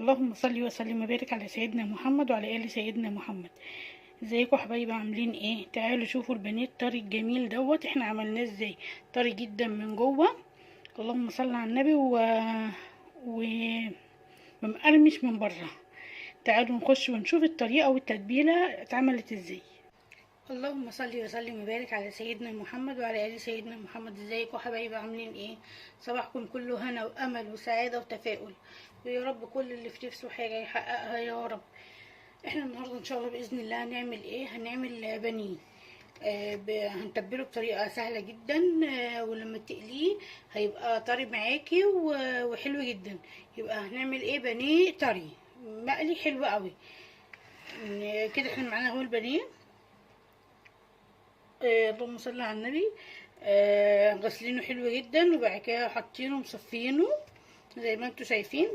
اللهم صل وسلم وبارك على سيدنا محمد وعلى ال سيدنا محمد. ازيكم حبايبي، عاملين ايه؟ تعالوا شوفوا البانيه الطري الجميل دوت احنا عملناه ازاي. طري جدا من جوه، اللهم صل على النبي، و ومقرمش من بره. تعالوا نخش ونشوف الطريقه والتتبيله اتعملت ازاي. اللهم صل وسلم وبارك على سيدنا محمد وعلى ال سيدنا محمد. ازيكم حبايبي، عاملين ايه؟ صباحكم كله هنا وامل وسعاده وتفاؤل، ويا رب كل اللي في نفسه حاجه يحققها يا رب. احنا النهارده ان شاء الله باذن الله هنعمل ايه؟ هنعمل بانيه. هنتبله بطريقه سهله جدا، ولما تقليه هيبقى طري معاكي وحلو جدا. يبقى هنعمل ايه؟ بانيه طري مقلي حلو قوي. كده احنا معانا اهو البانيه. اللهم صل على النبي. غسلينه حلو جدا، وبعد كده حاطينه مصفينه زي ما انتوا شايفين.